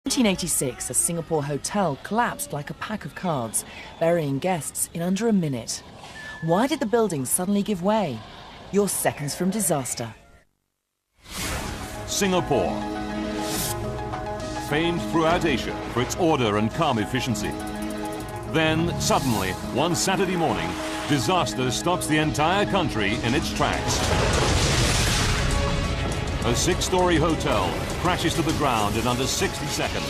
1986, a Singapore hotel collapsed like a pack of cards, burying guests in under a minute. Why did the building suddenly give way? You're seconds from disaster. Singapore, famed throughout Asia for its order and calm efficiency. Then, suddenly, one Saturday morning, disaster stops the entire country in its tracks. A 6-story hotel crashes to the ground in under 60 seconds.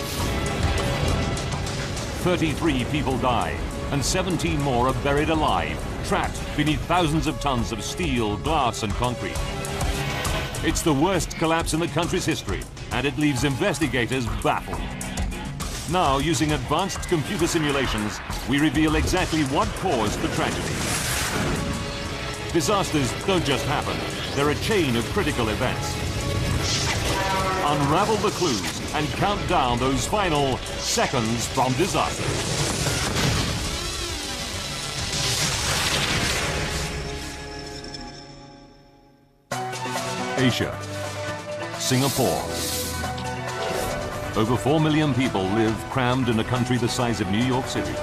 33 people die, and 17 more are buried alive, trapped beneath thousands of tons of steel, glass, and concrete. It's the worst collapse in the country's history, and it leaves investigators baffled. Now, using advanced computer simulations, we reveal exactly what caused the tragedy. Disasters don't just happen, they're a chain of critical events. Unravel the clues and count down those final seconds from disaster. Asia, Singapore. Over 4 million people live crammed in a country the size of New York City.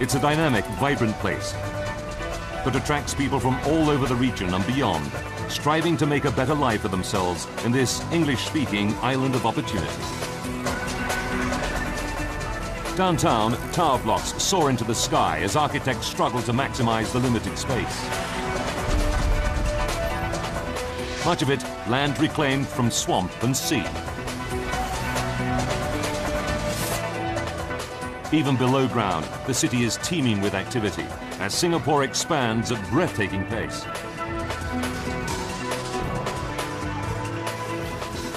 It's a dynamic, vibrant place that attracts people from all over the region and beyond, striving to make a better life for themselves in this English-speaking island of opportunity. Downtown, tower blocks soar into the sky as architects struggle to maximize the limited space. Much of it land reclaimed from swamp and sea. Even below ground, the city is teeming with activity as Singapore expands at breathtaking pace.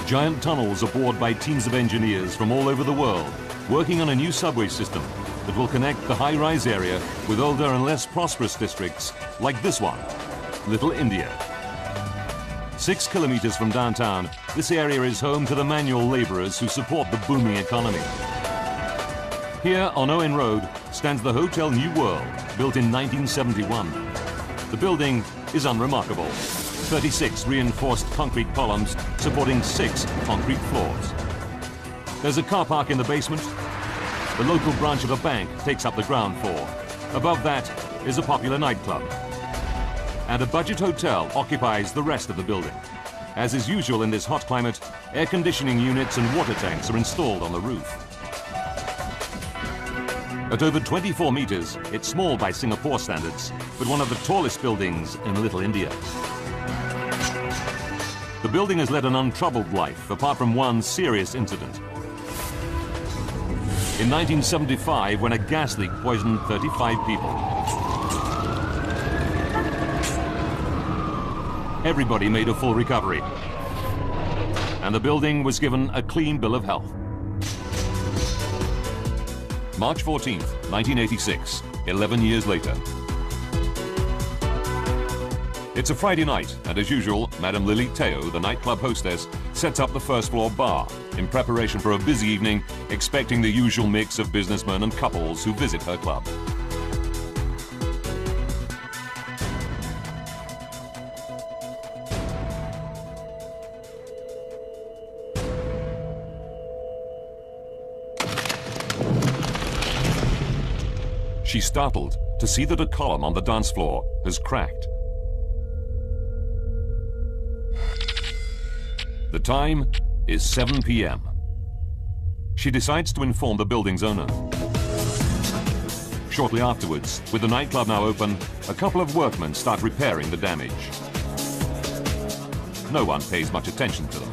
Giant tunnels are bored by teams of engineers from all over the world, working on a new subway system that will connect the high-rise area with older and less prosperous districts like this one, Little India. 6 kilometers from downtown, this area is home to the manual laborers who support the booming economy. Here on Owen Road stands the Hotel New World, built in 1971. The building is unremarkable. 36 reinforced concrete columns supporting 6 concrete floors. There's a car park in the basement. The local branch of a bank takes up the ground floor. Above that is a popular nightclub. And a budget hotel occupies the rest of the building. As is usual in this hot climate, air conditioning units and water tanks are installed on the roof. At over 24 meters, it's small by Singapore standards, but one of the tallest buildings in Little India. The building has led an untroubled life, apart from one serious incident. In 1975, when a gas leak poisoned 35 people. Everybody made a full recovery, and the building was given a clean bill of health. March 14th, 1986, 11 years later. It's a Friday night, and as usual, Madame Lily Teo, the nightclub hostess, sets up the first-floor bar in preparation for a busy evening, expecting the usual mix of businessmen and couples who visit her club. She's startled to see that a column on the dance floor has cracked. The time is 7 p.m. She decides to inform the building's owner. Shortly afterwards, with the nightclub now open, a couple of workmen start repairing the damage. No one pays much attention to them.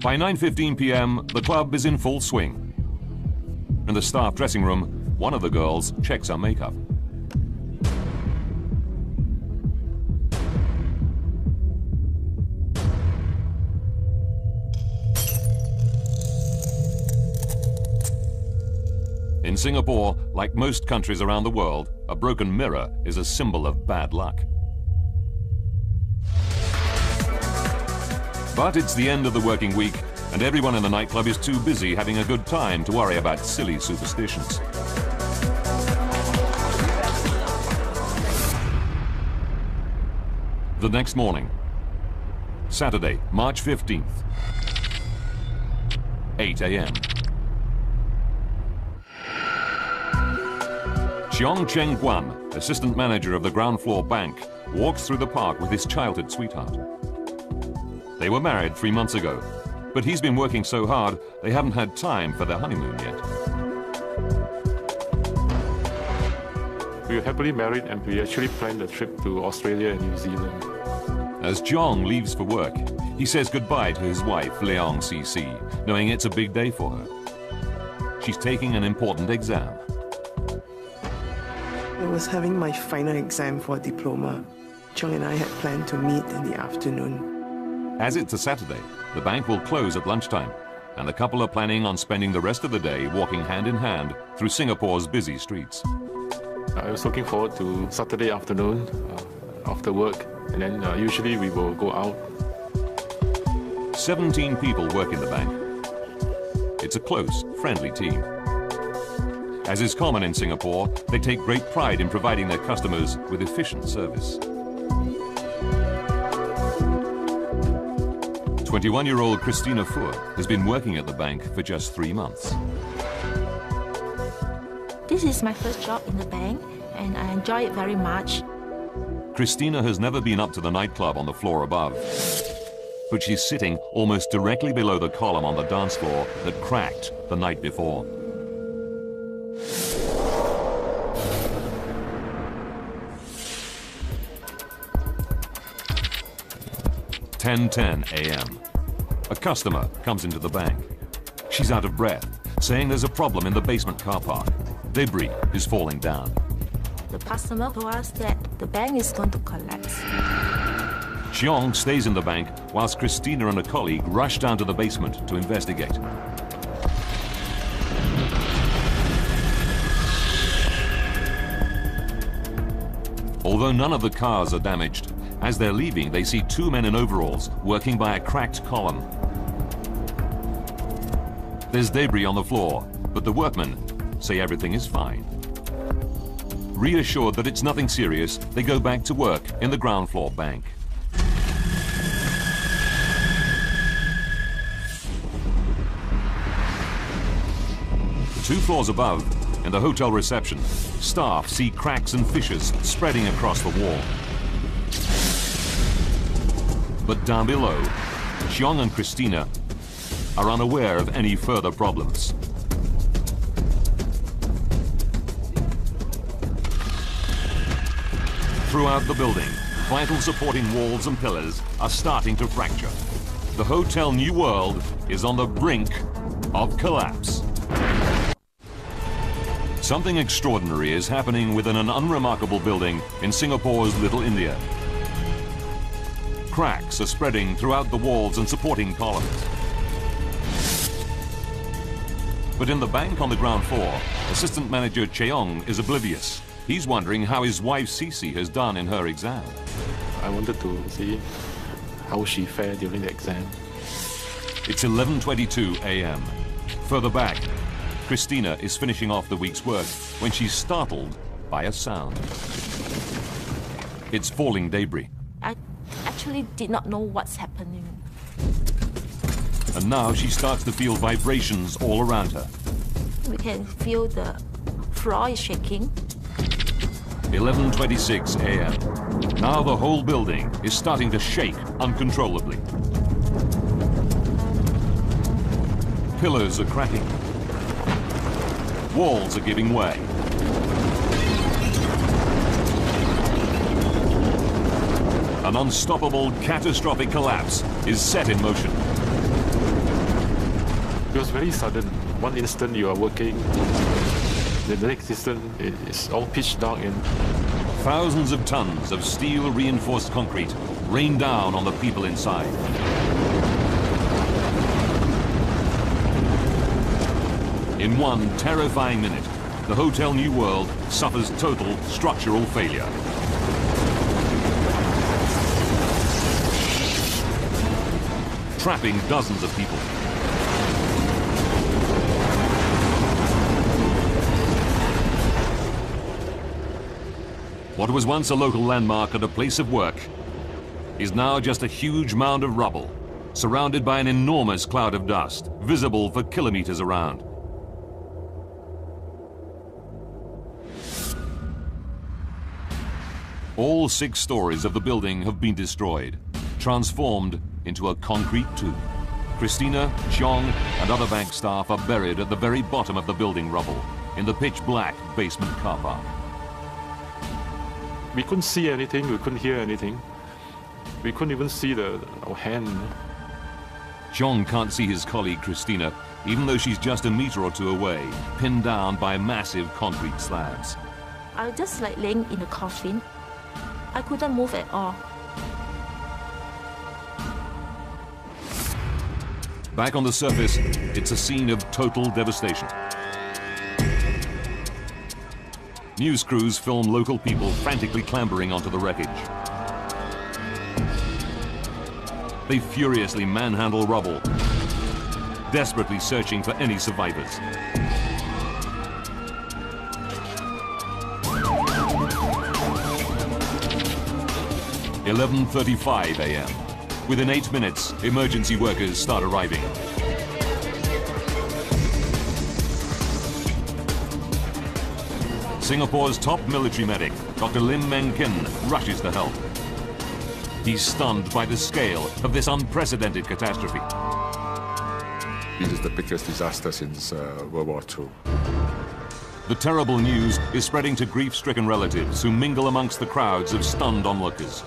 By 9:15 p.m., the club is in full swing. In the staff dressing room, one of the girls checks her makeup. In Singapore, like most countries around the world, a broken mirror is a symbol of bad luck. But it's the end of the working week, and everyone in the nightclub is too busy having a good time to worry about silly superstitions. The next morning, Saturday, March 15th, 8 a.m. Cheong Cheng Guan, assistant manager of the ground floor bank, walks through the park with his childhood sweetheart. They were married 3 months ago, but he's been working so hard they haven't had time for their honeymoon yet. We were happily married and we actually planned a trip to Australia and New Zealand. As Cheong leaves for work, he says goodbye to his wife, Leong CC, knowing it's a big day for her. She's taking an important exam. I was having my final exam for a diploma. Cheong and I had planned to meet in the afternoon. As it's a Saturday, the bank will close at lunchtime, and the couple are planning on spending the rest of the day walking hand in hand through Singapore's busy streets. I was looking forward to Saturday afternoon after work, and then usually we will go out. 17 people work in the bank. It's a close, friendly team. As is common in Singapore, they take great pride in providing their customers with efficient service. 21-year-old Christina Fuhr has been working at the bank for just 3 months. This is my first job in the bank, and I enjoy it very much. Christina has never been up to the nightclub on the floor above, but she's sitting almost directly below the column on the dance floor that cracked the night before. 10:10 a.m. A customer comes into the bank. She's out of breath, saying there's a problem in the basement car park. Debris is falling down. The customer told us that the bank is going to collapse. Cheong stays in the bank whilst Christina and a colleague rush down to the basement to investigate. Although none of the cars are damaged, as they're leaving, they see 2 men in overalls working by a cracked column. There's debris on the floor, but the workmen say everything is fine. Reassured that it's nothing serious, they go back to work in the ground floor bank. The 2 floors above, in the hotel reception, staff see cracks and fissures spreading across the wall. But down below, Cheong and Christina are unaware of any further problems. Throughout the building, vital supporting walls and pillars are starting to fracture. The Hotel New World is on the brink of collapse. Something extraordinary is happening within an unremarkable building in Singapore's Little India. Cracks are spreading throughout the walls and supporting columns. But in the bank on the ground floor, assistant manager Cheong is oblivious. He's wondering how his wife Cece has done in her exam. I wanted to see how she fared during the exam. It's 11:22 a.m. Further back, Christina is finishing off the week's work when she's startled by a sound. It's falling debris. I actually did not know what's happening. And now she starts to feel vibrations all around her. We can feel the floor is shaking. 11:26 a.m. Now the whole building is starting to shake uncontrollably. Pillars are cracking. Walls are giving way. An unstoppable, catastrophic collapse is set in motion. It was very sudden. One instant you are working, the next instant it's all pitch dark and Thousands of tons of steel-reinforced concrete rain down on the people inside. In one terrifying minute, the Hotel New World suffers total structural failure. Trapping dozens of people. What was once a local landmark and a place of work is now just a huge mound of rubble, surrounded by an enormous cloud of dust, visible for kilometers around. All 6 stories of the building have been destroyed, transformed into a concrete tomb. Christina, Chong, and other bank staff are buried at the very bottom of the building rubble, in the pitch-black basement car park. We couldn't see anything, we couldn't hear anything. We couldn't even see our hand. Chong can't see his colleague Christina, even though she's just a meter or two away, pinned down by massive concrete slabs. I was just like laying in a coffin. I couldn't move at all. Back on the surface, it's a scene of total devastation. News crews film local people frantically clambering onto the wreckage. They furiously manhandle rubble, desperately searching for any survivors. at 11:35 a.m. Within 8 minutes, emergency workers start arriving. Singapore's top military medic, Dr. Lim Meng Kin, rushes to help. He's stunned by the scale of this unprecedented catastrophe. This is the biggest disaster since World War II. The terrible news is spreading to grief-stricken relatives who mingle amongst the crowds of stunned onlookers.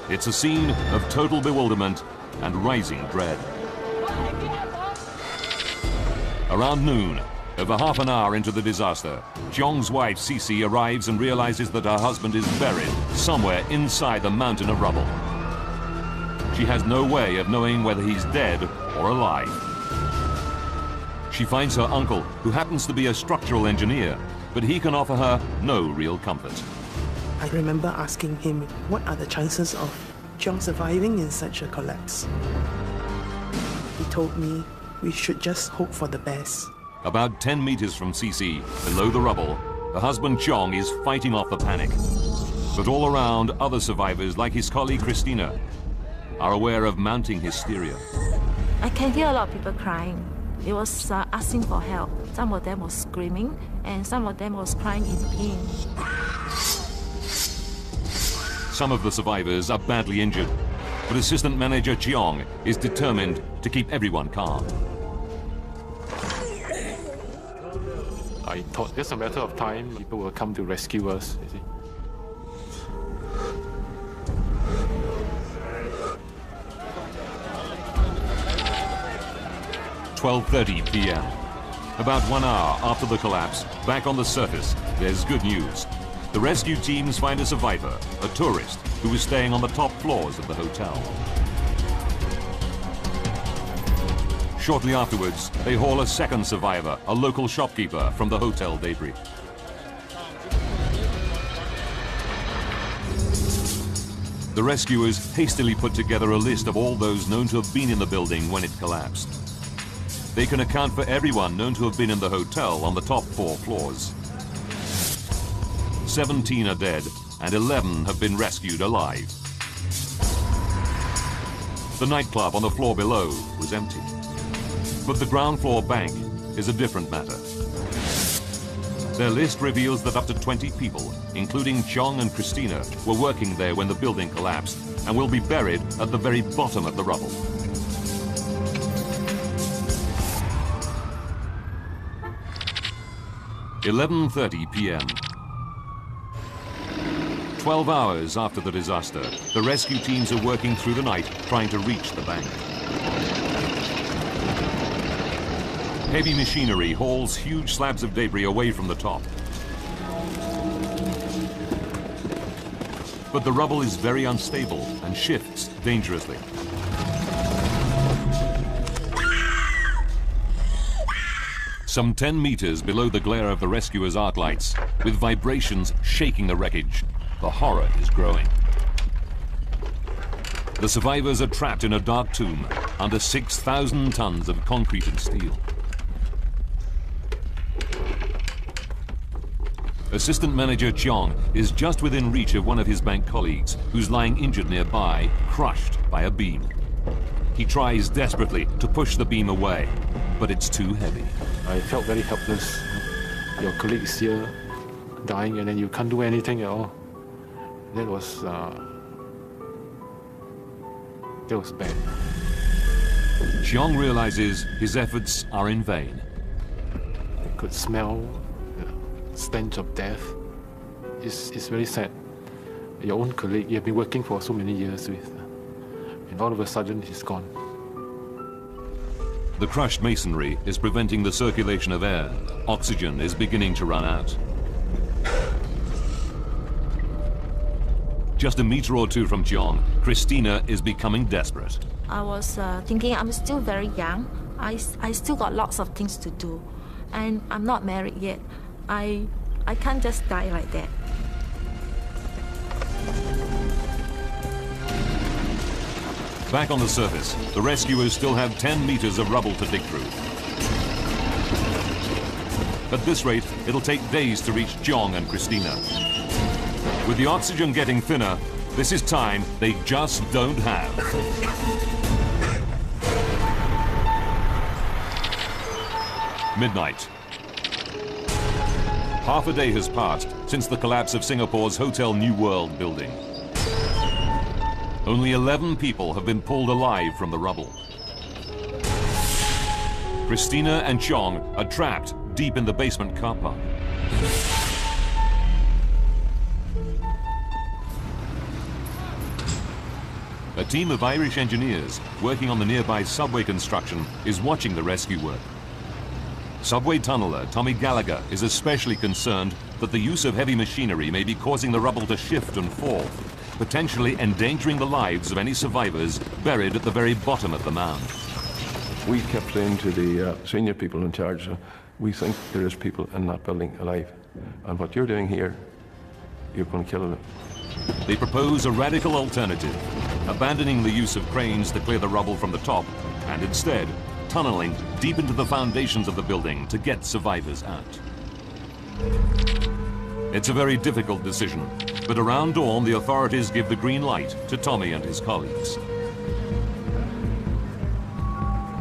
It's a scene of total bewilderment and rising dread. Around noon, over half an hour into the disaster, Cheong's wife, Cici, arrives and realizes that her husband is buried somewhere inside the mountain of rubble. She has no way of knowing whether he's dead or alive. She finds her uncle, who happens to be a structural engineer, but he can offer her no real comfort. I remember asking him, what are the chances of Cheong surviving in such a collapse? He told me we should just hope for the best. About 10 meters from Cici, below the rubble, her husband Cheong is fighting off the panic. But all around, other survivors, like his colleague Christina, are aware of mounting hysteria. I can hear a lot of people crying. They was asking for help. Some of them was screaming, and some of them was crying in pain. Some of the survivors are badly injured, but Assistant Manager Cheong is determined to keep everyone calm. I thought just a matter of time, people will come to rescue us, you see. (12:30 p.m.) About 1 hour after the collapse, back on the surface, there's good news. The rescue teams find a survivor, a tourist, who was staying on the top floors of the hotel. Shortly afterwards, they haul a second survivor, a local shopkeeper, from the hotel debris. The rescuers hastily put together a list of all those known to have been in the building when it collapsed. They can account for everyone known to have been in the hotel on the top 4 floors. 17 are dead, and 11 have been rescued alive. The nightclub on the floor below was empty. But the ground floor bank is a different matter. Their list reveals that up to 20 people, including Cheong and Christina, were working there when the building collapsed and will be buried at the very bottom of the rubble. (11:30 p.m.) 12 hours after the disaster, the rescue teams are working through the night trying to reach the bank. Heavy machinery hauls huge slabs of debris away from the top. But the rubble is very unstable and shifts dangerously. Some 10 meters below the glare of the rescuers' arc lights, with vibrations shaking the wreckage, the horror is growing. The survivors are trapped in a dark tomb under 6,000 tons of concrete and steel. Assistant Manager Cheong is just within reach of one of his bank colleagues, who's lying injured nearby, crushed by a beam. He tries desperately to push the beam away, but it's too heavy. I felt very helpless. Your colleague is here, dying, and then you can't do anything at all. That was bad. Cheong realizes his efforts are in vain. I could smell the stench of death. It's very sad. Your own colleague you have been working for so many years with, and all of a sudden he's gone. The crushed masonry is preventing the circulation of air. Oxygen is beginning to run out. Just a meter or two from Cheong, Christina is becoming desperate. I was thinking I'm still very young. I still got lots of things to do. And I'm not married yet. I can't just die like that. Back on the surface, the rescuers still have 10 meters of rubble to dig through. At this rate, it'll take days to reach Cheong and Christina. With the oxygen getting thinner, this is time they just don't have. Midnight. Half a day has passed since the collapse of Singapore's Hotel New World building. Only 11 people have been pulled alive from the rubble. Christina and Cheong are trapped deep in the basement car park. A team of Irish engineers working on the nearby subway construction is watching the rescue work. Subway tunneler Tommy Gallagher is especially concerned that the use of heavy machinery may be causing the rubble to shift and fall, potentially endangering the lives of any survivors buried at the very bottom of the mound. We kept saying to the senior people in charge, we think there is people in that building alive. And what you're doing here, you're going to kill them. They propose a radical alternative, abandoning the use of cranes to clear the rubble from the top, and instead tunneling deep into the foundations of the building to get survivors out. It's a very difficult decision, but around dawn the authorities give the green light to Tommy and his colleagues.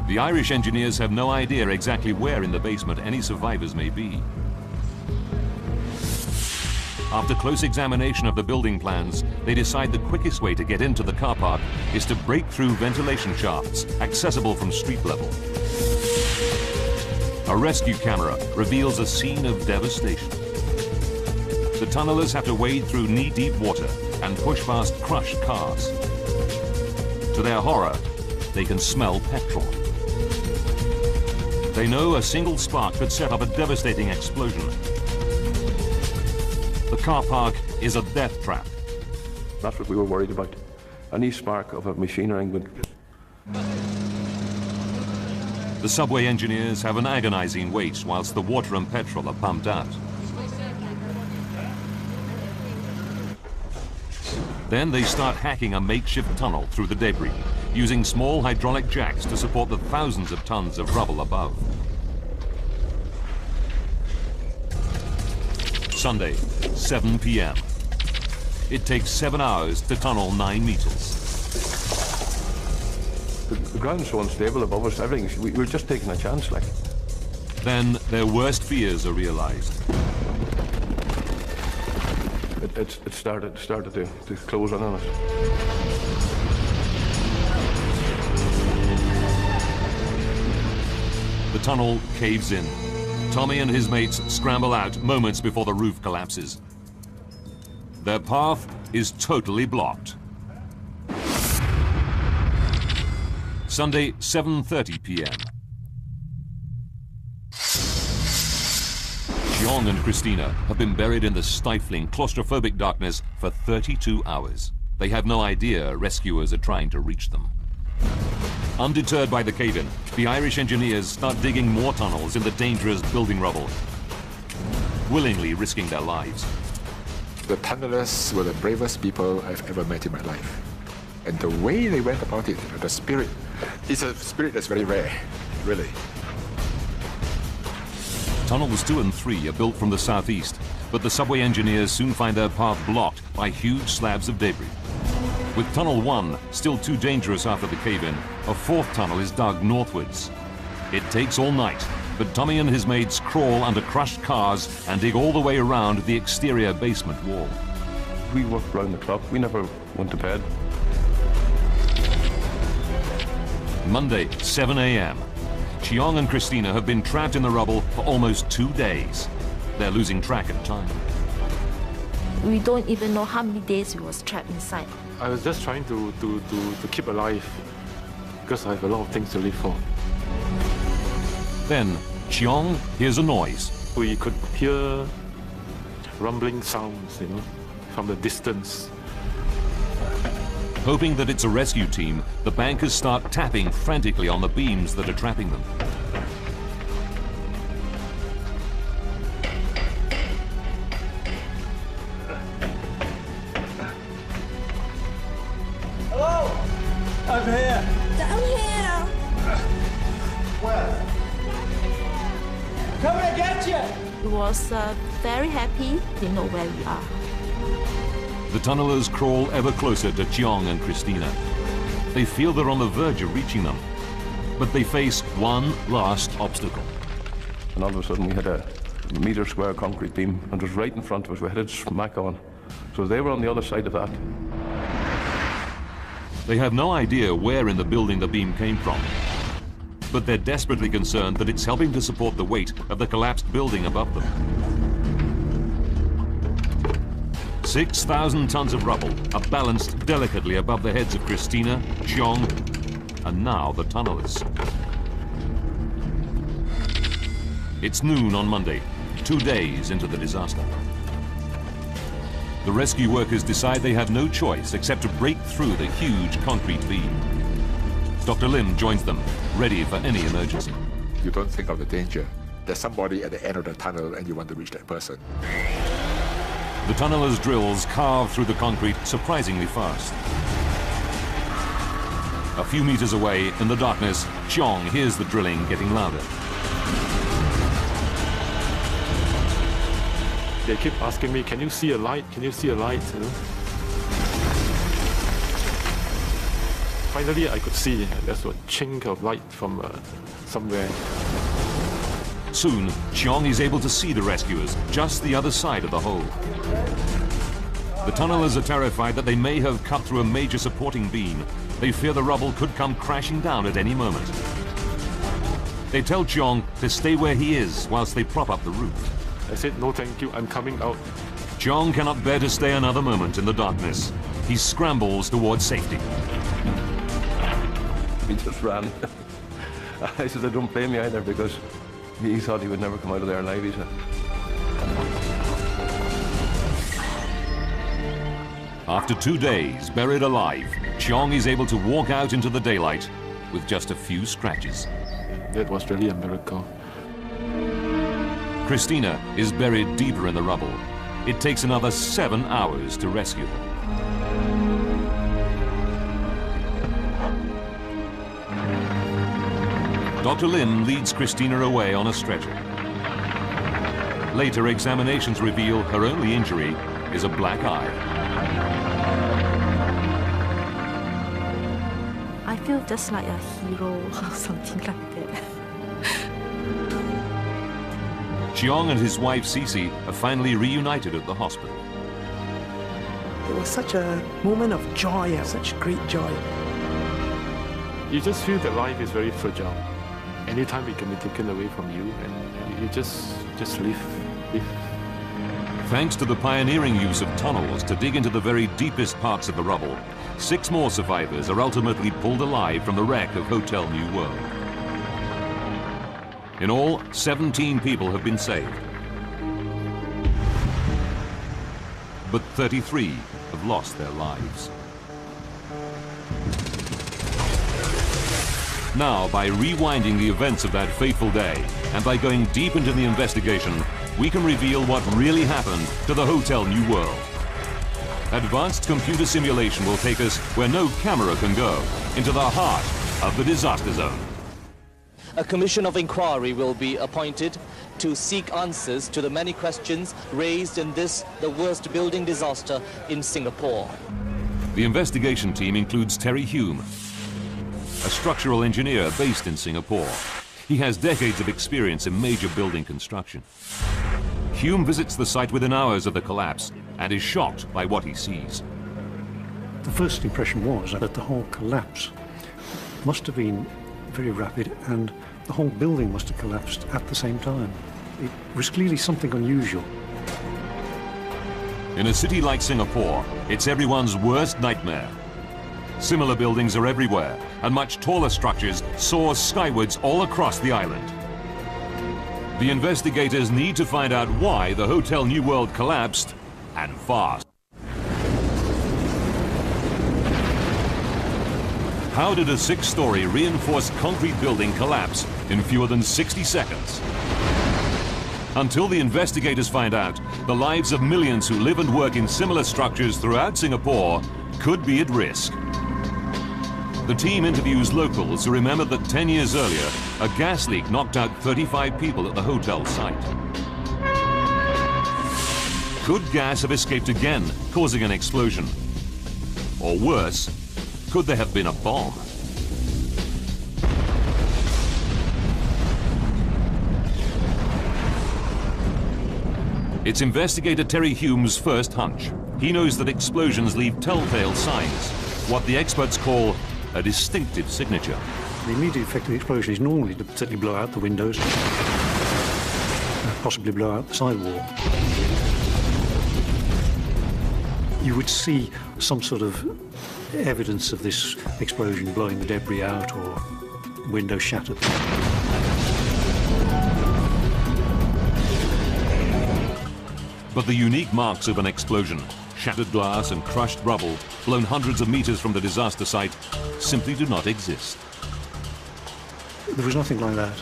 The Irish engineers have no idea exactly where in the basement any survivors may be. After close examination of the building plans, they decide the quickest way to get into the car park is to break through ventilation shafts accessible from street level. A rescue camera reveals a scene of devastation. The tunnelers have to wade through knee-deep water and push past crushed cars. To their horror, they can smell petrol. They know a single spark could set up a devastating explosion. The car park is a death trap. That's what we were worried about. Any spark of a machinery would... The subway engineers have an agonizing wait whilst the water and petrol are pumped out. Then they start hacking a makeshift tunnel through the debris, using small hydraulic jacks to support the thousands of tons of rubble above. Sunday, 7 p.m. It takes 7 hours to tunnel 9 meters. The ground's so unstable above us, everything, we were just taking a chance, like. Then their worst fears are realized. It started to close in on us. The tunnel caves in. Tommy and his mates scramble out moments before the roof collapses. Their path is totally blocked. Sunday, 7:30 p.m. Cheong and Christina have been buried in the stifling, claustrophobic darkness for 32 hours. They have no idea rescuers are trying to reach them. Undeterred by the cave-in, the Irish engineers start digging more tunnels in the dangerous building rubble, willingly risking their lives. The tunnelers were the bravest people I've ever met in my life. And the way they went about it, the spirit, it's a spirit that's very rare, really. Tunnels 2 and 3 are built from the southeast, But the subway engineers soon find their path blocked by huge slabs of debris. With Tunnel 1 still too dangerous after the cave-in, a fourth tunnel is dug northwards. It takes all night, but Tommy and his mates crawl under crushed cars and dig all the way around the exterior basement wall. We worked round the clock. We never went to bed. Monday, 7 a.m. Cheong and Christina have been trapped in the rubble for almost 2 days. They're losing track of time. We don't even know how many days we was trapped inside. I was just trying to keep alive because I have a lot of things to live for. Then, Cheong hears a noise. We could hear rumbling sounds, from the distance. Hoping that it's a rescue team, the bankers start tapping frantically on the beams that are trapping them. Hello! I'm here! Down here! Where? Come and get you! We was very happy to know where we are. The tunnelers crawl ever closer to Cheong and Christina. They feel they're on the verge of reaching them, but they face one last obstacle. And all of a sudden we had a metre square concrete beam and it was right in front of us. We headed smack on. So they were on the other side of that. They have no idea where in the building the beam came from, but they're desperately concerned that it's helping to support the weight of the collapsed building above them. 6,000 tons of rubble are balanced delicately above the heads of Christina, Cheong, and now the tunnelers. It's noon on Monday, 2 days into the disaster. The rescue workers decide they have no choice except to break through the huge concrete beam. Dr. Lim joins them, ready for any emergency. You don't think of the danger. There's somebody at the end of the tunnel and you want to reach that person. The tunnelers' drills carve through the concrete surprisingly fast. A few meters away, in the darkness, Cheong hears the drilling getting louder. They keep asking me, can you see a light? Can you see a light? Finally, I could see there's a chink of light from somewhere. Soon, Cheong is able to see the rescuers just the other side of the hole. The tunnelers are terrified that they may have cut through a major supporting beam. They fear the rubble could come crashing down at any moment. They tell Cheong to stay where he is whilst they prop up the roof. I said, no thank you, I'm coming out. Cheong cannot bear to stay another moment in the darkness. He scrambles towards safety. We just ran. I said, I don't blame you either because he thought he would never come out of there alive, he said. After 2 days, buried alive, Cheong is able to walk out into the daylight with just a few scratches. That was really a miracle. Christina is buried deeper in the rubble. It takes another 7 hours to rescue her. Dr. Lim leads Christina away on a stretcher. Later examinations reveal her only injury is a black eye. I feel just like a hero or something like that. Cheong and his wife Cece are finally reunited at the hospital. It was such a moment of joy, such great joy. You just feel that life is very fragile. Anytime it can be taken away from you, and you just live. Thanks to the pioneering use of tunnels to dig into the very deepest parts of the rubble, 6 more survivors are ultimately pulled alive from the wreck of Hotel New World. In all, 17 people have been saved. But 33 have lost their lives. Now, by rewinding the events of that fateful day, and by going deep into the investigation, we can reveal what really happened to the Hotel New World. Advanced computer simulation will take us where no camera can go, into the heart of the disaster zone. A commission of inquiry will be appointed to seek answers to the many questions raised in this, the worst building disaster in Singapore. The investigation team includes Terry Hume, a structural engineer based in Singapore. He has decades of experience in major building construction. Hume visits the site within hours of the collapse and is shocked by what he sees. The first impression was that the whole collapse must have been very rapid, and the whole building must have collapsed at the same time. It was clearly something unusual. In a city like Singapore, it's everyone's worst nightmare. Similar buildings are everywhere, and much taller structures soar skywards all across the island. The investigators need to find out why the Hotel New World collapsed, and fast. How did a 6-story reinforced concrete building collapse in fewer than 60 seconds? Until the investigators find out, the lives of millions who live and work in similar structures throughout Singapore could be at risk. The team interviews locals who remember that 10 years earlier, a gas leak knocked out 35 people at the hotel site. Could gas have escaped again, causing an explosion? Or worse, could there have been a bomb? It's investigator Terry Hume's first hunch. He knows that explosions leave telltale signs, what the experts call a distinctive signature. The immediate effect of the explosion is normally to certainly blow out the windows, possibly blow out the sidewall. You would see some sort of evidence of this explosion, blowing the debris out or windows shattered. But the unique marks of an explosion, shattered glass and crushed rubble, blown hundreds of meters from the disaster site, simply do not exist. There was nothing like that.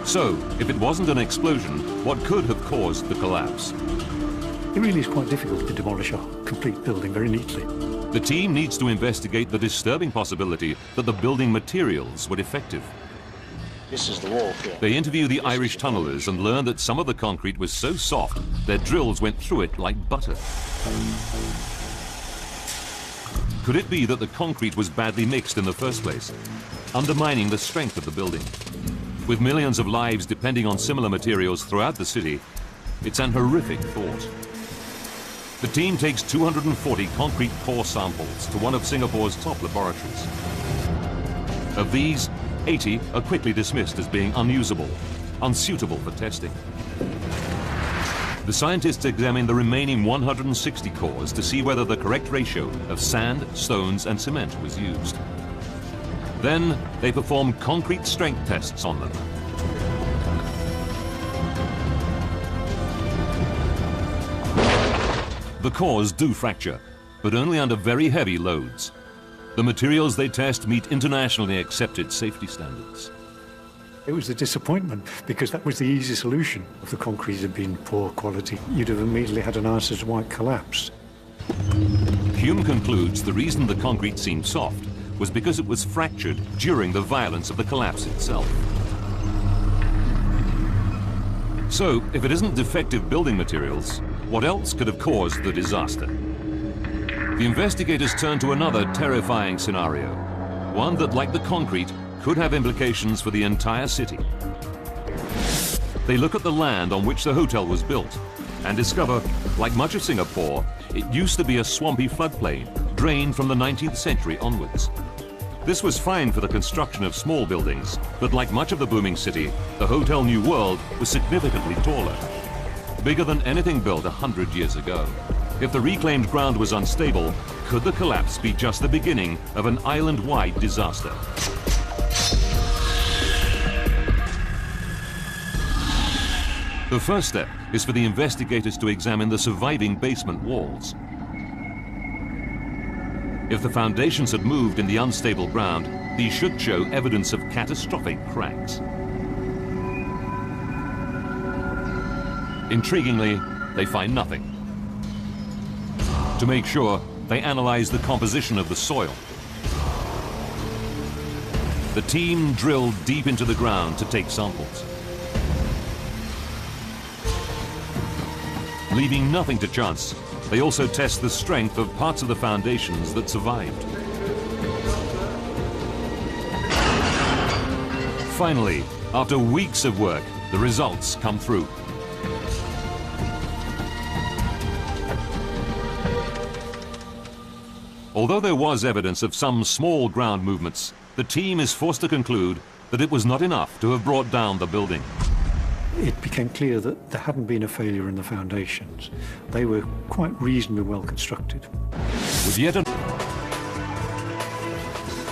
So, if it wasn't an explosion, what could have caused the collapse? It really is quite difficult to demolish a complete building very neatly. The team needs to investigate the disturbing possibility that the building materials were defective. This is the wall here. They interview the Irish tunnellers and learn that some of the concrete was so soft, their drills went through it like butter. Could it be that the concrete was badly mixed in the first place, undermining the strength of the building? With millions of lives depending on similar materials throughout the city, it's an horrific thought. The team takes 240 concrete core samples to one of Singapore's top laboratories. Of these, 80 are quickly dismissed as being unusable, unsuitable for testing. The scientists examine the remaining 160 cores to see whether the correct ratio of sand, stones, and cement was used. Then they perform concrete strength tests on them. The cores do fracture, but only under very heavy loads. The materials they test meet internationally accepted safety standards. It was a disappointment because that was the easy solution. If the concrete had been poor quality, you'd have immediately had an answer to why it collapsed. Hume concludes the reason the concrete seemed soft was because it was fractured during the violence of the collapse itself. So, if it isn't defective building materials, what else could have caused the disaster? The investigators turn to another terrifying scenario, one that, like the concrete, could have implications for the entire city. They look at the land on which the hotel was built and discover, like much of Singapore, it used to be a swampy floodplain drained from the 19th century onwards. This was fine for the construction of small buildings, but like much of the booming city, the Hotel New World was significantly taller, bigger than anything built 100 years ago. If the reclaimed ground was unstable, could the collapse be just the beginning of an island-wide disaster? The first step is for the investigators to examine the surviving basement walls. If the foundations had moved in the unstable ground, these should show evidence of catastrophic cracks. Intriguingly, they find nothing. To make sure, they analyze the composition of the soil. The team drilled deep into the ground to take samples. leaving nothing to chance. They also test the strength of parts of the foundations that survived. Finally, after weeks of work, the results come through. Although there was evidence of some small ground movements, the team is forced to conclude that it was not enough to have brought down the building. It became clear that there hadn't been a failure in the foundations. They were quite reasonably well constructed. With yet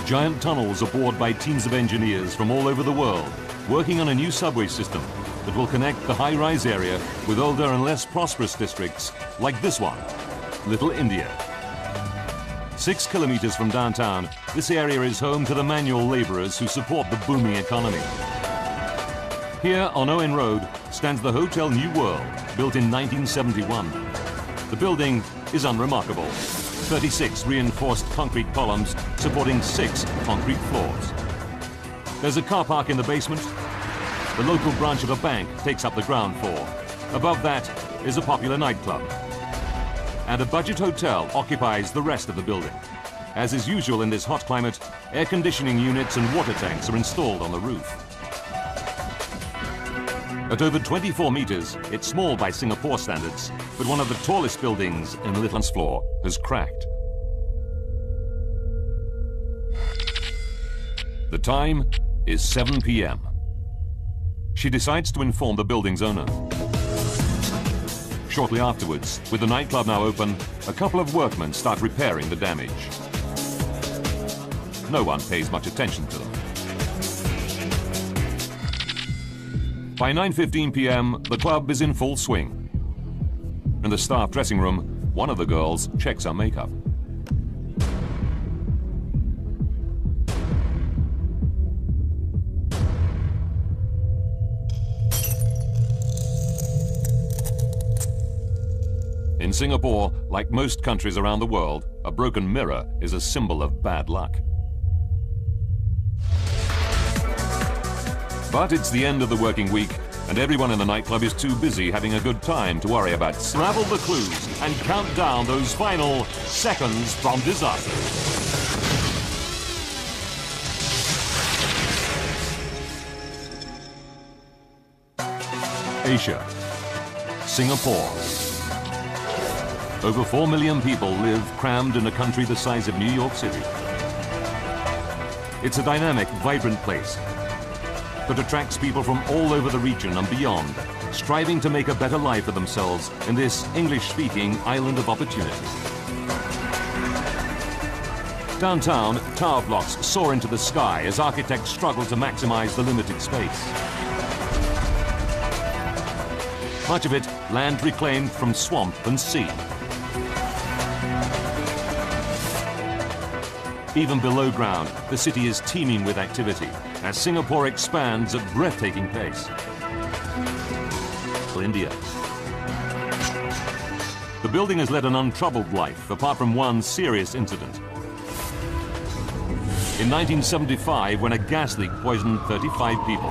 giant tunnels are bored by teams of engineers from all over the world, working on a new subway system that will connect the high-rise area with older and less prosperous districts like this one, Little India. 6 kilometers from downtown, this area is home to the manual laborers who support the booming economy. Here on Owen Road stands the Hotel New World, built in 1971. The building is unremarkable. 36 reinforced concrete columns supporting 6 concrete floors. There's a car park in the basement. The local branch of a bank takes up the ground floor. Above that is a popular nightclub. And a budget hotel occupies the rest of the building. As is usual in this hot climate, air conditioning units and water tanks are installed on the roof. At over 24 meters, it's small by Singapore standards, but one of the tallest buildings in the Little's floor has cracked. The time is 7 p.m. She decides to inform the building's owner. Shortly afterwards, with the nightclub now open, a couple of workmen start repairing the damage. No one pays much attention to them. By 9:15 p.m., the club is in full swing. In the staff dressing room, one of the girls checks her makeup. In Singapore, like most countries around the world, a broken mirror is a symbol of bad luck. But it's the end of the working week, and everyone in the nightclub is too busy having a good time to worry about unravel the clues and count down those final seconds from disaster. Asia, Singapore. Over 4 million people live crammed in a country the size of New York City. It's a dynamic, vibrant place that attracts people from all over the region and beyond, striving to make a better life for themselves in this English-speaking island of opportunity. Downtown, tower blocks soar into the sky as architects struggle to maximize the limited space. Much of it land reclaimed from swamp and sea. Even below ground, the city is teeming with activity as Singapore expands at breathtaking pace. India. The building has led an untroubled life, apart from one serious incident. In 1975, when a gas leak poisoned 35 people.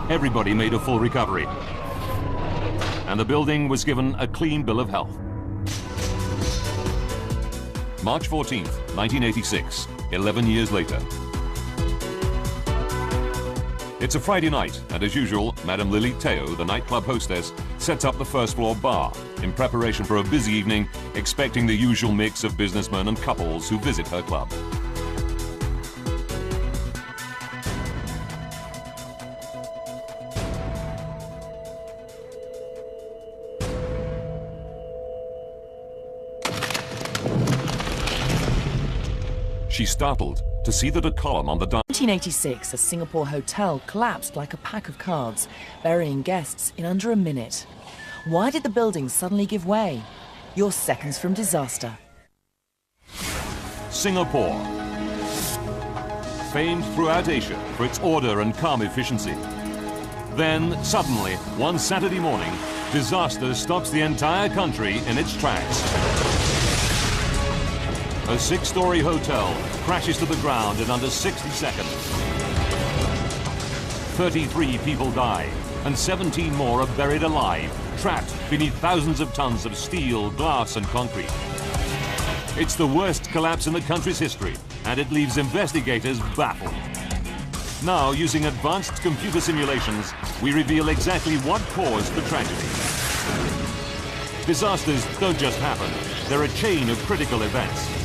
Everybody made a full recovery, and the building was given a clean bill of health. March 14th, 1986, 11 years later. It's a Friday night, and as usual, Madame Lily Teo, the nightclub hostess, sets up the first floor bar in preparation for a busy evening, expecting the usual mix of businessmen and couples who visit her club. She's startled to see that a column on the 1986, a Singapore hotel collapsed like a pack of cards, burying guests in under a minute. Why did the building suddenly give way? You're seconds from disaster. Singapore. Famed throughout Asia for its order and calm efficiency. Then, suddenly, one Saturday morning, disaster stops the entire country in its tracks. A 6-story hotel crashes to the ground in under 60 seconds. 33 people die, and 17 more are buried alive, trapped beneath thousands of tons of steel, glass and concrete. It's the worst collapse in the country's history, and it leaves investigators baffled. Now, using advanced computer simulations, we reveal exactly what caused the tragedy. Disasters don't just happen. They're a chain of critical events.